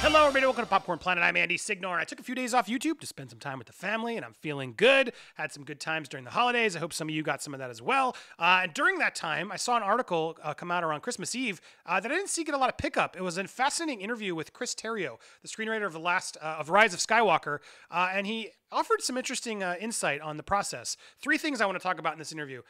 Hello, everybody. Welcome to Popcorn Planet. I'm Andy Signor. I took a few days off YouTube to spend some time with the family, and I'm feeling good. Had some good times during the holidays. I hope some of you got some of that as well. And during that time, I saw an article come out around Christmas Eve that I didn't see get a lot of pickup. It was a fascinating interview with Chris Terrio, the screenwriter of Rise of Skywalker, and he offered some interesting insight on the process. Three things I want to talk about in this interview.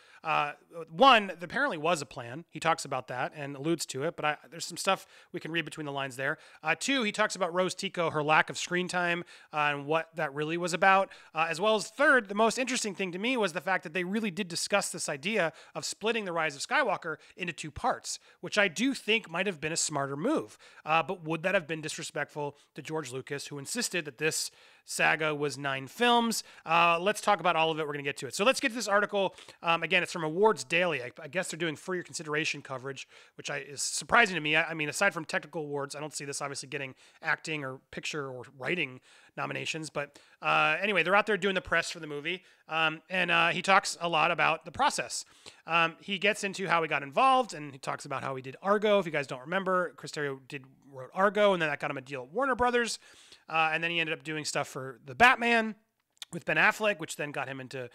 One, there apparently was a plan. He talks about that and alludes to it, but there's some stuff we can read between the lines there. Two, he talks about Rose Tico, her lack of screen time, and what that really was about. As well as third, the most interesting thing to me was the fact that they really did discuss this idea of splitting the Rise of Skywalker into two parts, which I do think might have been a smarter move. But would that have been disrespectful to George Lucas, who insisted that this saga was 9 films? Let's talk about all of it. We're going to get to it. So let's get to this article. Again, it's from Awards Daily. I guess they're doing for your consideration coverage, which is surprising to me. I mean, aside from technical awards, I don't see this obviously getting acting or picture or writing nominations. But anyway, they're out there doing the press for the movie. And he talks a lot about the process. He gets into how he got involved, and he talks about how he did Argo. If you guys don't remember, Chris Terrio wrote Argo, and then that got him a deal at Warner Brothers. And then he ended up doing stuff for the Batman with Ben Affleck, which then got him into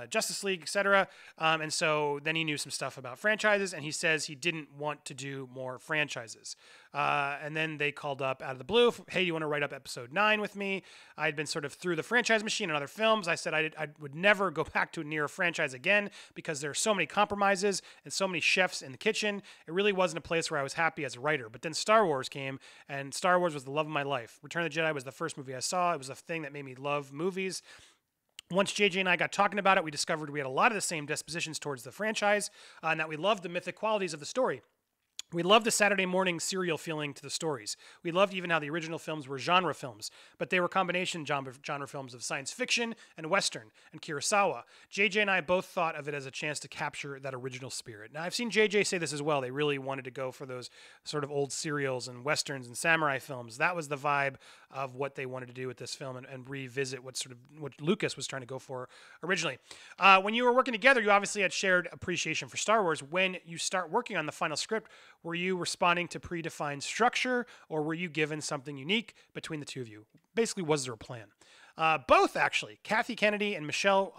Justice League, etc. And so then he knew some stuff about franchises, and he says he didn't want to do more franchises. And then they called up out of the blue, hey, you want to write up episode 9 with me? I had been sort of through the franchise machine and other films. I said I would never go back to near a franchise again because there are so many compromises and so many chefs in the kitchen. It really wasn't a place where I was happy as a writer. But then Star Wars came, and Star Wars was the love of my life. Return of the Jedi was the first movie I saw. It was a thing that made me love movies. Once JJ and I got talking about it, we discovered we had a lot of the same dispositions towards the franchise, and that we loved the mythic qualities of the story. We loved the Saturday morning serial feeling to the stories. We loved even how the original films were genre films, but they were combination genre films of science fiction and Western and Kurosawa. JJ and I both thought of it as a chance to capture that original spirit. Now, I've seen JJ say this as well. They really wanted to go for those sort of old serials and Westerns and samurai films. That was the vibe of what they wanted to do with this film and revisit what Lucas was trying to go for originally. When you were working together, you obviously had shared appreciation for Star Wars. When you start working on the final script, were you responding to predefined structure, or were you given something unique between the two of you? Basically, was there a plan? Both, actually. Kathy Kennedy and Michelle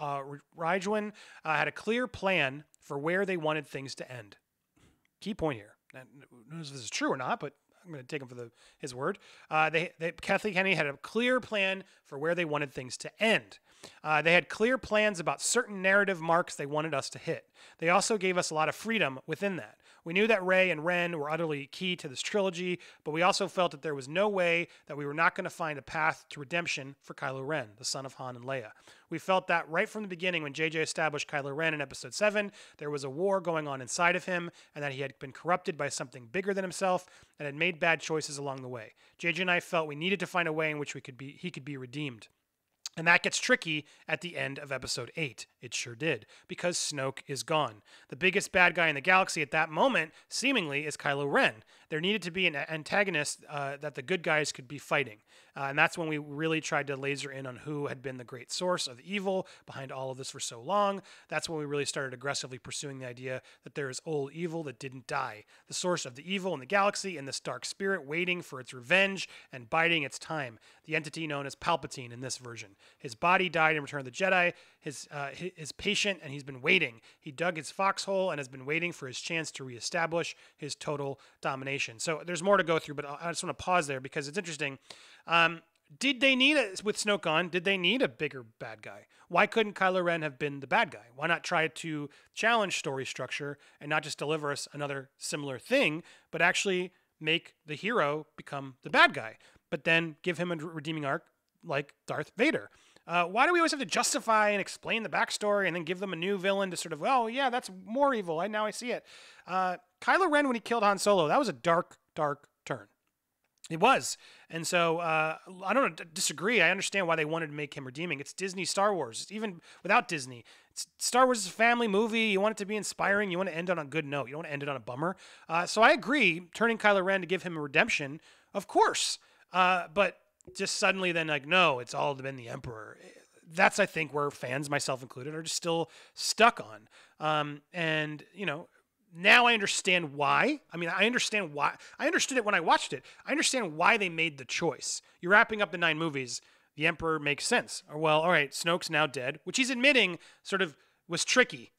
Ridgwin had a clear plan for where they wanted things to end. Key point here. Who knows if this is true or not, but I'm going to take him for his word. Kathy Kennedy had a clear plan for where they wanted things to end. They had clear plans about certain narrative marks they wanted us to hit. They also gave us a lot of freedom within that. We knew that Rey and Ren were utterly key to this trilogy, but we also felt that there was no way that we were not going to find a path to redemption for Kylo Ren, the son of Han and Leia. We felt that right from the beginning when JJ established Kylo Ren in Episode 7, there was a war going on inside of him, and that he had been corrupted by something bigger than himself and had made bad choices along the way. JJ and I felt we needed to find a way in which he could be redeemed. And that gets tricky at the end of Episode 8. It sure did, because Snoke is gone. The biggest bad guy in the galaxy at that moment, seemingly, is Kylo Ren. There needed to be an antagonist that the good guys could be fighting. And that's when we really tried to laser in on who had been the great source of the evil behind all of this for so long. That's when we really started aggressively pursuing the idea that there is old evil that didn't die. The source of the evil in the galaxy and this dark spirit waiting for its revenge and biding its time. The entity known as Palpatine in this version. His body died in Return of the Jedi. His patient, and he's been waiting. He dug his foxhole and has been waiting for his chance to reestablish his total domination. So there's more to go through, but I just want to pause there because it's interesting. Did they need with Snoke gone, did they need a bigger bad guy? Why couldn't Kylo Ren have been the bad guy? Why not try to challenge story structure and not just deliver us another similar thing, but actually make the hero become the bad guy, but then give him a redeeming arc like Darth Vader? Why do we always have to justify and explain the backstory and then give them a new villain to sort of, oh, yeah, that's more evil. Now I see it. Kylo Ren, when he killed Han Solo, that was a dark, dark turn. It was. And so I don't disagree. I understand why they wanted to make him redeeming. It's Disney Star Wars. Even without Disney, Star Wars is a family movie. You want it to be inspiring. You want to end it on a good note. You don't want to end it on a bummer. So I agree, turning Kylo Ren to give him a redemption, of course. But just suddenly then like, no, it's all been the Emperor. That's, I think, where fans, myself included, are just still stuck on. And, you know, now I understand why. I mean, I understand why. I understood it when I watched it. I understand why they made the choice. You're wrapping up the 9 movies. The Emperor makes sense. Or, well, all right, Snoke's now dead, which he's admitting sort of was tricky.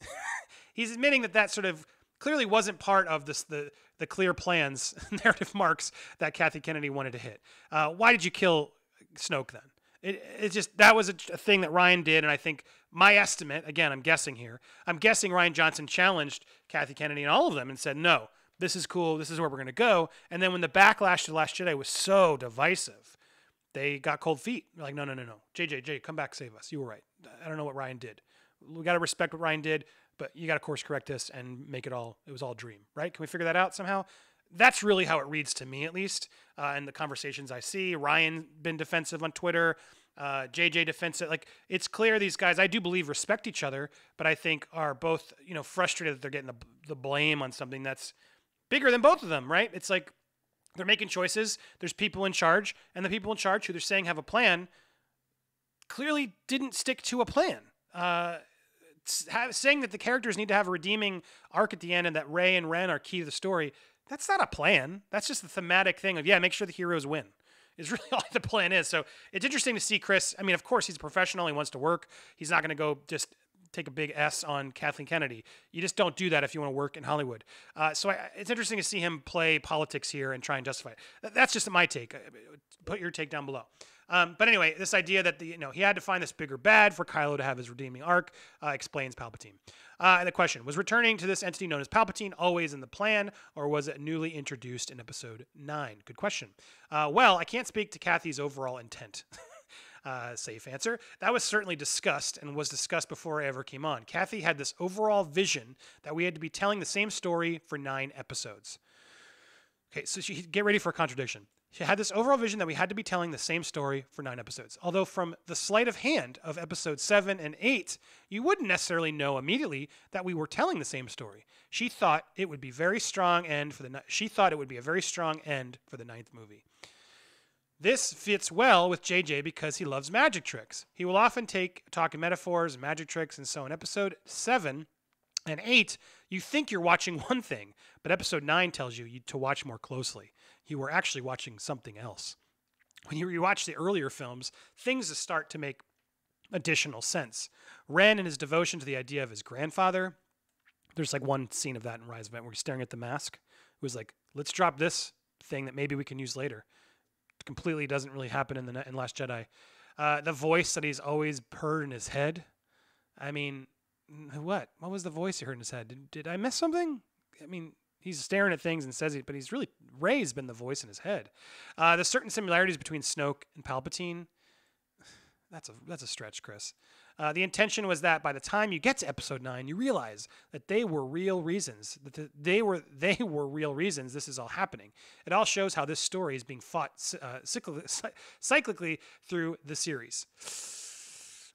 He's admitting that sort of clearly wasn't part of the clear plans, narrative marks that Kathy Kennedy wanted to hit. Why did you kill Snoke then? It just, that was a thing that Ryan did, and I think my estimate, again, I'm guessing here, I'm guessing Rian Johnson challenged Kathy Kennedy and all of them and said, no, this is cool, this is where we're going to go. And then when the backlash to The Last Jedi was so divisive, they got cold feet. They're like, no. JJ, come back, save us. You were right. I don't know what Ryan did. We got to respect what Ryan did, but you got to course correct this and make it was all dream, right? Can we figure that out somehow? That's really how it reads to me, at least, in the conversations I see. Ryan been defensive on Twitter, JJ defensive. Like, it's clear these guys, I do believe, respect each other, but I think are both, frustrated that they're getting the blame on something that's bigger than both of them, right? It's like they're making choices. There's people in charge, and the people in charge who they're saying have a plan clearly didn't stick to a plan. Saying that the characters need to have a redeeming arc at the end and that Rey and Ren are key to the story, that's not a plan. That's just the thematic thing of, make sure the heroes win. Is really all the plan is. So it's interesting to see Chris. I mean, of course, he's a professional. He wants to work. He's not going to go just take a big S on Kathleen Kennedy. You just don't do that if you want to work in Hollywood. So it's interesting to see him play politics here and try and justify it. That's just my take. Put your take down below. But anyway, this idea that he had to find this bigger bad for Kylo to have his redeeming arc explains Palpatine. And the question, was returning to this entity known as Palpatine always in the plan, or was it newly introduced in episode 9? Good question. Well, I can't speak to Kathy's overall intent. Safe answer. That was certainly discussed and was discussed before I ever came on. Kathy had this overall vision that we had to be telling the same story for 9 episodes. Okay, so get ready for a contradiction. She had this overall vision that we had to be telling the same story for 9 episodes. Although from the sleight of hand of episodes 7 and 8, you wouldn't necessarily know immediately that we were telling the same story. She thought it would be a very strong end for the 9th movie. This fits well with JJ because he loves magic tricks. He will often talk in metaphors, magic tricks, and so in episode 7 and 8, you think you're watching one thing, but episode 9 tells you to watch more closely. You were actually watching something else. When you rewatch the earlier films, things start to make additional sense. Ren and his devotion to the idea of his grandfather. There's like one scene of that in Rise of Event where he's staring at the mask. It was like, let's drop this thing that maybe we can use later. It completely doesn't really happen in Last Jedi. The voice that he's always heard in his head. I mean, what? What was the voice he heard in his head? Did I miss something? I mean, he's staring at things and says it, but he's really, Rey's been the voice in his head. There's certain similarities between Snoke and Palpatine. That's a stretch, Chris. The intention was that by the time you get to episode 9, you realize that they were real reasons. That they were real reasons this is all happening. It all shows how this story is being fought cyclically through the series.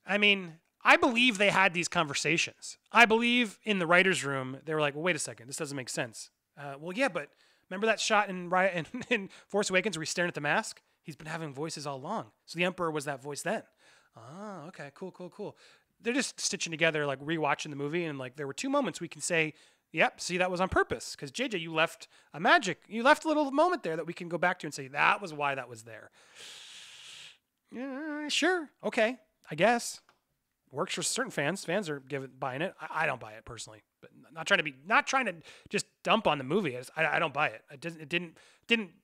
I mean, I believe they had these conversations. I believe in the writer's room, they were like, well, wait a second, this doesn't make sense. Well, yeah, but remember that shot in Force Awakens where he's staring at the mask? He's been having voices all along. So the Emperor was that voice then. Oh, okay, cool. They're just stitching together, like rewatching the movie, and like there were 2 moments we can say, yep, see, that was on purpose. Because JJ, you left a little moment there that we can go back to and say, that was why that was there. Yeah, sure. Okay, I guess. Works for certain fans. Fans are buying it. I don't buy it personally, but not trying to just dump on the movie. I don't buy it. It didn't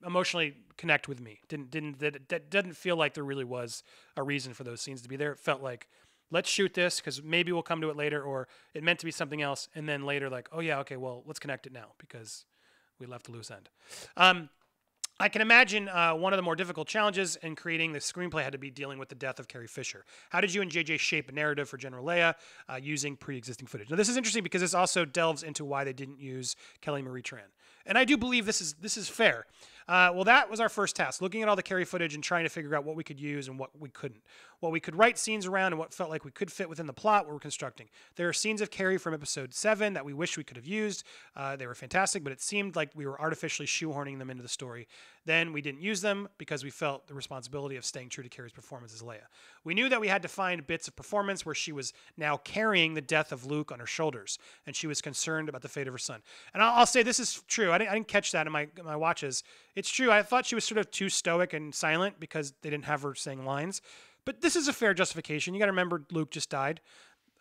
emotionally connect with me. That didn't feel like there really was a reason for those scenes to be there. It felt like, let's shoot this because maybe we'll come to it later, or it meant to be something else, and then later like, oh yeah, okay, well let's connect it now because we left a loose end. I can imagine one of the more difficult challenges in creating the screenplay had to be dealing with the death of Carrie Fisher. How did you and JJ shape a narrative for General Leia using pre-existing footage? Now, this is interesting because this also delves into why they didn't use Kelly Marie Tran. And I do believe this is fair. Well, that was our first task, looking at all the Carrie footage and trying to figure out what we could use and what we couldn't. What we could write scenes around and what felt like we could fit within the plot we're constructing. There are scenes of Carrie from episode 7 that we wish we could have used. They were fantastic, but it seemed like we were artificially shoehorning them into the story. Then we didn't use them because we felt the responsibility of staying true to Carrie's performance as Leia. We knew that we had to find bits of performance where she was now carrying the death of Luke on her shoulders, and she was concerned about the fate of her son. And I'll say this is true. I didn't catch that in my watches. It's true. I thought she was sort of too stoic and silent because they didn't have her saying lines. But this is a fair justification. You got to remember Luke just died.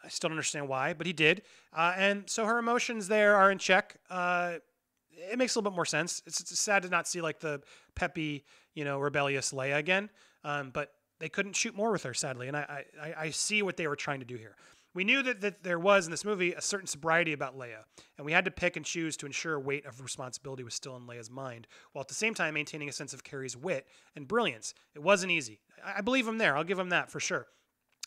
I still don't understand why, but he did. And so her emotions there are in check. It makes a little bit more sense. It's sad to not see like the peppy, rebellious Leia again. But they couldn't shoot more with her, sadly. And I see what they were trying to do here. We knew that there was in this movie a certain sobriety about Leia, and we had to pick and choose to ensure a weight of responsibility was still in Leia's mind, while at the same time maintaining a sense of Carrie's wit and brilliance. It wasn't easy. I believe him there. I'll give him that for sure.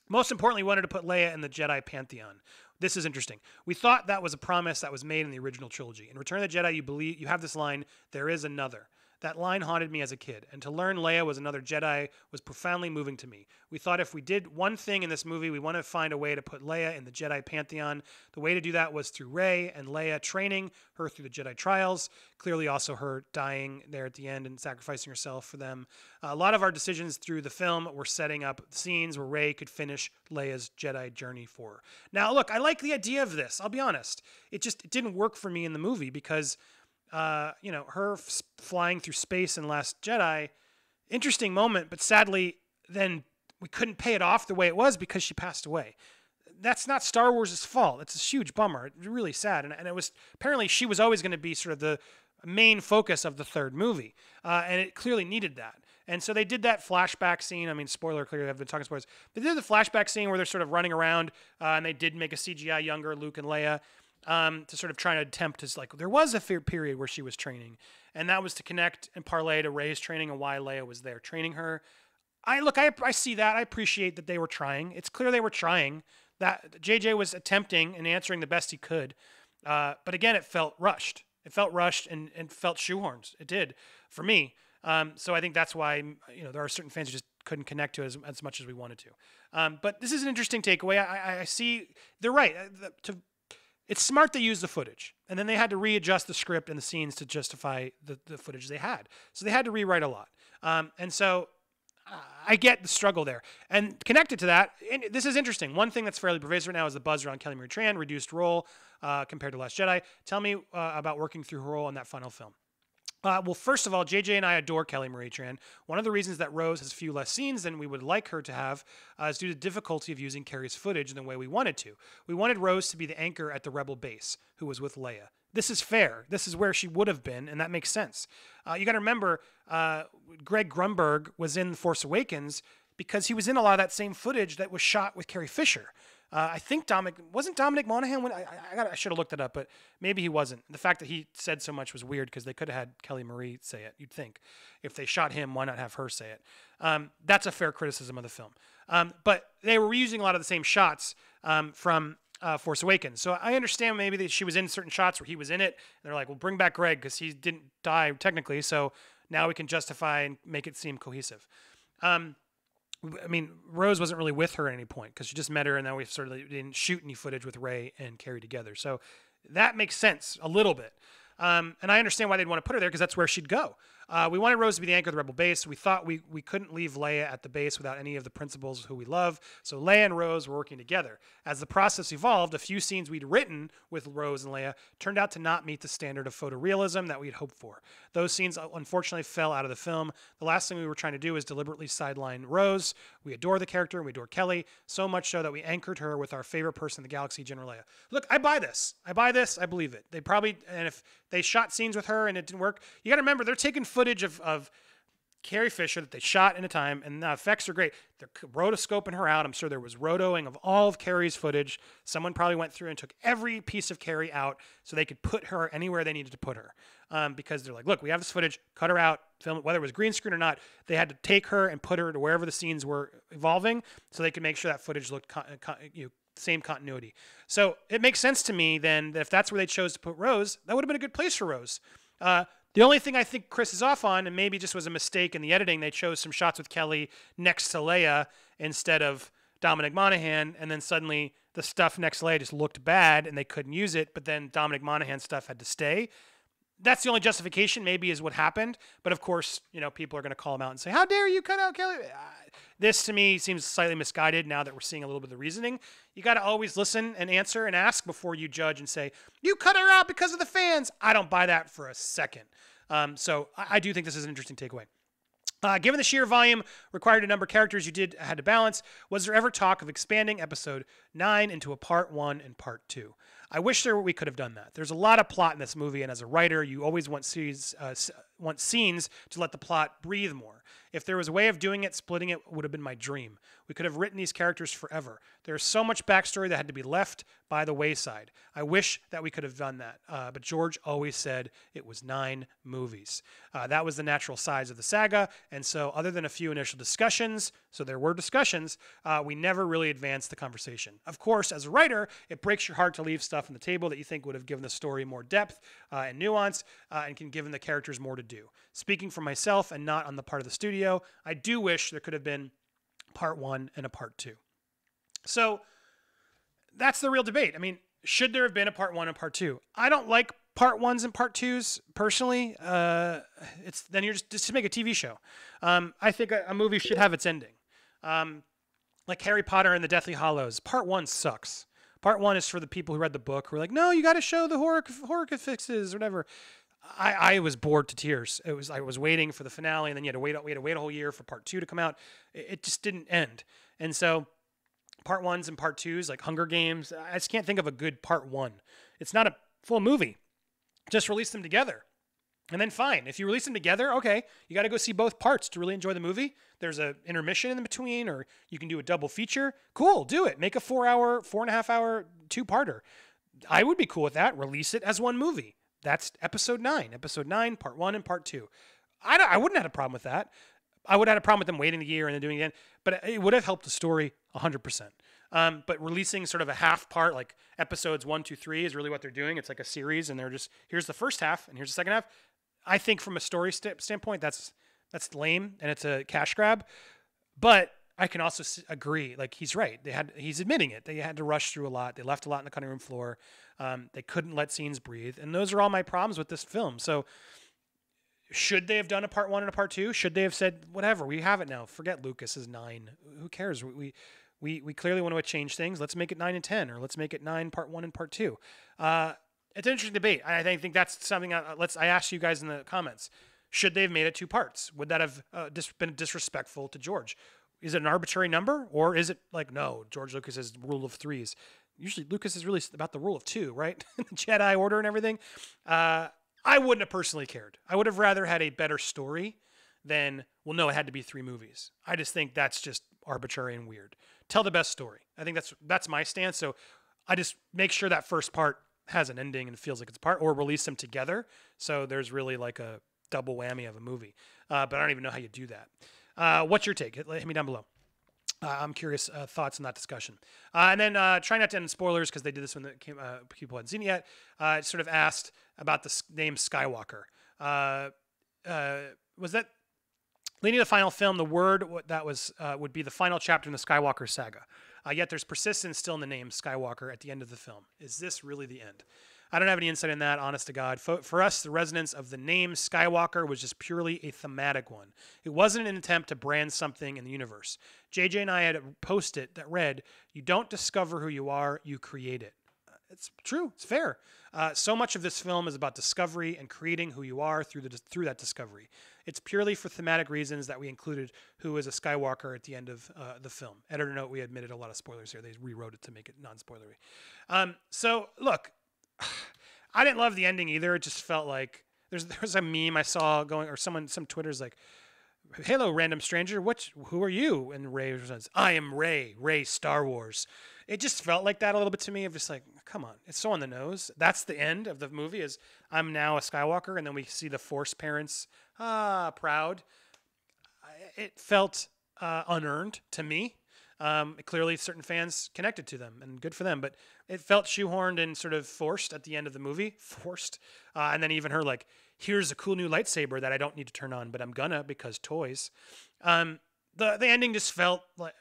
Most importantly, we wanted to put Leia in the Jedi pantheon. This is interesting. We thought that was a promise that was made in the original trilogy. In Return of the Jedi, you have this line, "There is another." That line haunted me as a kid, and to learn Leia was another Jedi was profoundly moving to me. We thought if we did one thing in this movie, we wanted to find a way to put Leia in the Jedi pantheon. The way to do that was through Rey and Leia training her through the Jedi trials, clearly also her dying there at the end and sacrificing herself for them. A lot of our decisions through the film were setting up scenes where Rey could finish Leia's Jedi journey for her. Now, look, I like the idea of this. I'll be honest. It didn't work for me in the movie because her flying through space in Last Jedi, interesting moment, but sadly, then we couldn't pay it off the way it was because she passed away. That's not Star Wars' fault. It's a huge bummer. It's really sad. And it was, apparently she was always going to be sort of the main focus of the third movie. And it clearly needed that. And so they did that flashback scene. I mean, spoiler, clearly I've been talking spoilers. They did the flashback scene where they're sort of running around, and they did make a CGI younger Luke and Leia. To sort of try to attempt to, like, there was a period where she was training, and that was to connect and parlay to Rey's training and why Leia was there training her. I see that. I appreciate that they were trying. It's clear they were trying. That JJ was attempting and answering the best he could. But again, it felt rushed. It felt rushed and felt shoehorned. It did for me. So I think that's why, there are certain fans who just couldn't connect to it as much as we wanted to. But this is an interesting takeaway. I see they're right. It's smart they used the footage, and then they had to readjust the script and the scenes to justify the footage they had. So they had to rewrite a lot. And so I get the struggle there. And connected to that, and this is interesting. One thing that's fairly pervasive right now is the buzz around Kelly Marie Tran, reduced role compared to Last Jedi. Tell me about working through her role in that final film. Well, first of all, JJ and I adore Kelly Marie Tran. One of the reasons that Rose has few less scenes than we would like her to have is due to difficulty of using Carrie's footage in the way we wanted to. We wanted Rose to be the anchor at the Rebel base, who was with Leia. This is fair. This is where she would have been, and that makes sense. You got to remember, Greg Grunberg was in Force Awakens because he was in a lot of that same footage that was shot with Carrie Fisher. I think wasn't Dominic Monaghan when I should have looked it up, but maybe he wasn't. The fact that he said so much was weird because they could have had Kelly Marie say it. You'd think if they shot him, why not have her say it? That's a fair criticism of the film. But they were reusing a lot of the same shots from Force Awakens. So I understand maybe that she was in certain shots where he was in it. And they're like, well, bring back Greg because he didn't die technically. So now we can justify and make it seem cohesive. I mean, Rose wasn't really with her at any point because she just met her, and then we sort of didn't shoot any footage with Rey and Carrie together. So that makes sense a little bit. And I understand why they'd want to put her there because that's where she'd go. We wanted Rose to be the anchor of the Rebel base. We thought we couldn't leave Leia at the base without any of the principals who we love. So Leia and Rose were working together. As the process evolved, a few scenes we'd written with Rose and Leia turned out to not meet the standard of photorealism that we'd hoped for. Those scenes unfortunately fell out of the film. The last thing we were trying to do is deliberately sideline Rose. We adore the character and we adore Kelly, so much so that we anchored her with our favorite person in the galaxy, General Leia. Look, I buy this. I believe it. And if they shot scenes with her and it didn't work, you got to remember they're taking footage of Carrie Fisher that they shot in a time, and the effects are great. They're rotoscoping her out. I'm sure there was rotoing of all of Carrie's footage. Someone probably went through and took every piece of Carrie out so they could put her anywhere they needed to put her. Because they're like, look, we have this footage, cut her out, film it, whether it was green screen or not. They had to take her and put her to wherever the scenes were evolving so they could make sure that footage looked same continuity. So it makes sense to me then that if that's where they chose to put Rose, that would have been a good place for Rose. The only thing I think Chris is off on, and maybe just was a mistake in the editing, they chose some shots with Kelly next to Leia instead of Dominic Monaghan, and then suddenly the stuff next to Leia just looked bad and they couldn't use it, but then Dominic Monaghan's stuff had to stay. That's the only justification, maybe, is what happened. But of course, people are going to call him out and say, how dare you cut out Kelly? This, to me, seems slightly misguided now that we're seeing a little bit of the reasoning. You got to always listen and answer and ask before you judge and say, you cut her out because of the fans. I don't buy that for a second. So I do think this is an interesting takeaway. Given the sheer volume required to number characters you had to balance, was there ever talk of expanding episode 9 into a part 1 and part 2? I wish we could have done that. There's a lot of plot in this movie, and as a writer, you always want scenes to let the plot breathe more. If there was a way of doing it, splitting it would have been my dream. We could have written these characters forever. There's so much backstory that had to be left by the wayside. I wish that we could have done that, but George always said it was 9 movies. That was the natural size of the saga, and so other than a few initial discussions, so there were discussions, we never really advanced the conversation. Of course, as a writer, it breaks your heart to leave stuff on the table that you think would have given the story more depth and nuance and can give the characters more to do. Speaking for myself and not on the part of the studio, I do wish there could have been part 1 and a part 2. So that's the real debate. I mean, should there have been a part 1 and part 2? I don't like part 1s and part 2s personally. Then you're just to make a TV show. I think a movie should have its ending. Like Harry Potter and the Deathly Hallows, part 1 sucks. Part 1 is for the people who read the book who are like, no, you got to show the horror fixes or whatever. I was bored to tears. I was waiting for the finale, and then we had to wait a whole year for part 2 to come out. It just didn't end. And so part 1s and part 2s, like Hunger Games, I just can't think of a good part 1. It's not a full movie. Just release them together. And then fine. If you release them together, okay, you got to go see both parts to really enjoy the movie. There's an intermission in between, or you can do a double feature. Cool, do it. Make a 4.5 hour 2-parter. I would be cool with that. Release it as one movie. That's episode 9. Episode 9, part 1 and part 2. I wouldn't have had a problem with that. I would have had a problem with them waiting a year and then doing it again, but it would have helped the story 100%. But releasing sort of a half part, like episodes 1, 2, 3 is really what they're doing. It's like a series, and they're just, here's the first half and here's the second half. I think from a story standpoint, that's lame and it's a cash grab. But I can also agree, like he's right. He's admitting it. They had to rush through a lot. They left a lot on the cutting room floor. They couldn't let scenes breathe. And those are all my problems with this film. So should they have done a part 1 and a part 2? Should they have said, whatever, we have it now. Forget Lucas's 9. Who cares? We clearly want to change things. Let's make it 9 and 10, or let's make it 9 part 1 and part 2. It's an interesting debate. I think that's something I asked you guys in the comments. Should they have made it 2 parts? Would that have been disrespectful to George? Is it an arbitrary number, or is it like, no, George Lucas's rule of 3s? Usually Lucas is really about the rule of 2, right? The Jedi Order and everything. I wouldn't have personally cared. I would have rather had a better story than, well, no, it had to be 3 movies. I just think that's just arbitrary and weird. Tell the best story. I think that's my stance. So I just make sure that first part has an ending and feels like it's a part, or release them together. So there's really like a double whammy of a movie. But I don't even know how you do that. What's your take? Hit me down below. I'm curious thoughts on that discussion. And then try not to end in spoilers, because they did this when people hadn't seen it yet. Sort of asked about the name Skywalker. Was that leading to the final film? The word that was would be the final chapter in the Skywalker saga. Yet there's persistence still in the name Skywalker at the end of the film. Is this really the end? I don't have any insight in that, honest to God. For us, the resonance of the name Skywalker was just purely a thematic one. It wasn't an attempt to brand something in the universe. JJ and I had a post-it that read, "You don't discover who you are, you create it." It's true. It's fair. So much of this film is about discovery and creating who you are through that discovery. It's purely for thematic reasons that we included who is a Skywalker at the end of the film. Editor note, we admitted a lot of spoilers here. They rewrote it to make it non-spoilery. So look, I didn't love the ending either. It just felt like there's a meme I saw going, or some Twitter's like, "Hello, random stranger. Who are you?" And Rey says, "I am Rey Star Wars." It just felt like that a little bit to me. Of just like, come on, it's so on the nose. That's the end of the movie. Is I'm now a Skywalker, and then we see the Force parents, proud. It felt unearned to me. Clearly, certain fans connected to them, and good for them. But it felt shoehorned and sort of forced at the end of the movie. Forced. And then even her, like, here's a cool new lightsaber that I don't need to turn on, but I'm gonna because toys. The ending just felt like,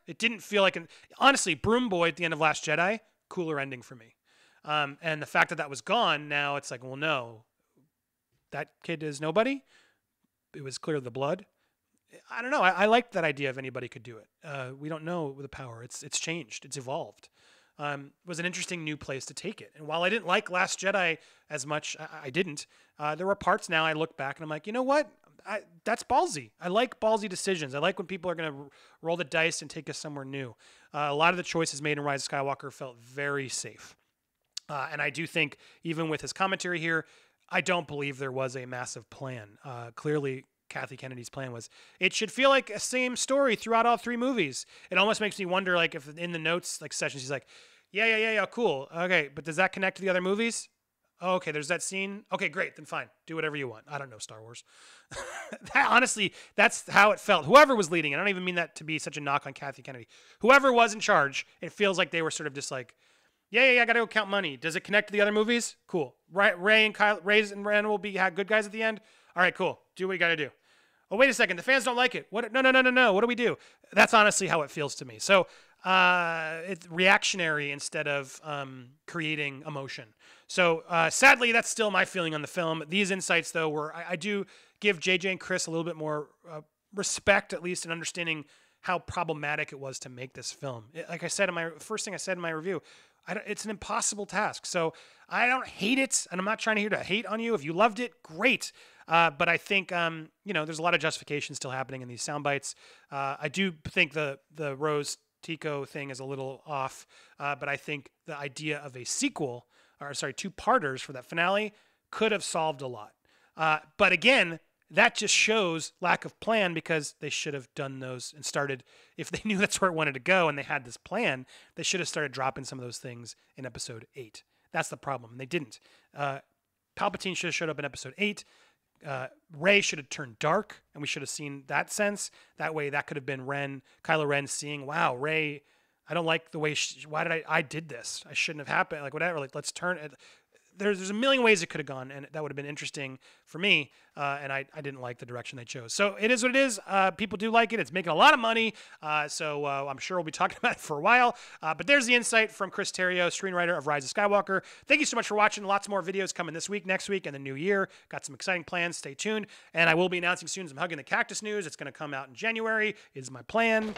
it didn't feel like honestly, Broom Boy at the end of Last Jedi, cooler ending for me. And the fact that that was gone, now it's like, well, no, that kid is nobody. It was clear the blood. I don't know. I liked that idea if anybody could do it. We don't know the power. It's changed. It's evolved. It was an interesting new place to take it. And while I didn't like Last Jedi as much, I didn't. There were parts now I look back and I'm like, you know what? That's ballsy. I like ballsy decisions. I like when people are going to roll the dice and take us somewhere new. A lot of the choices made in Rise of Skywalker felt very safe. And I do think, even with his commentary here, I don't believe there was a massive plan. Clearly, Kathy Kennedy's plan was, it should feel like a same story throughout all 3 movies. It almost makes me wonder, like, if in the notes, like, sessions, he's like, yeah, cool. Okay, but does that connect to the other movies? Oh, okay, there's that scene. Okay, great, then fine. Do whatever you want. I don't know Star Wars. Honestly, that's how it felt. Whoever was leading it, I don't even mean that to be such a knock on Kathy Kennedy. Whoever was in charge, it feels like they were sort of just like, yeah, I gotta go count money. Does it connect to the other movies? Cool. Ray and Ren will be good guys at the end? All right, cool. Do what you gotta do. Oh, wait a second. The fans don't like it. What? No. What do we do? That's honestly how it feels to me. So it's reactionary instead of creating emotion. So sadly, that's still my feeling on the film. These insights, though, were I do give JJ and Chris a little bit more respect, at least in understanding how problematic it was to make this film. Like I said, first thing I said in my review, it's an impossible task. So I don't hate it, and I'm not trying to hate on you. If you loved it, great. But I think, there's a lot of justification still happening in these sound bites. I do think the Rose Tico thing is a little off, but I think the idea of a sequel, 2-parters for that finale could have solved a lot. But again, that just shows lack of plan, because they should have done those and started, if they knew that's where it wanted to go and they had this plan, they should have started dropping some of those things in episode 8. That's the problem. And they didn't. Palpatine should have showed up in episode 8. Rey should have turned dark, and we should have seen that sense. That way, that could have been Kylo Ren seeing, wow, Rey, I don't like the way why did I did this? I shouldn't have happened. Like, whatever, like, let's turn it. There's a million ways it could have gone, and that would have been interesting for me, and I didn't like the direction they chose. So it is what it is. People do like it. It's making a lot of money, so I'm sure we'll be talking about it for a while. But there's the insight from Chris Terrio, screenwriter of Rise of Skywalker. Thank you so much for watching. Lots more videos coming this week, next week, and the new year. Got some exciting plans. Stay tuned. And I will be announcing soon some Hugging the Cactus news. It's going to come out in January, is my plan,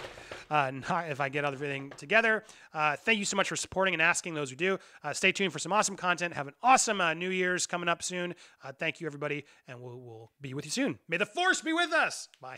if I get everything together. Thank you so much for supporting and asking those who do. Stay tuned for some awesome content. Have an awesome New Year's coming up soon. Thank you, everybody, and we'll be with you soon. May the Force be with us. Bye.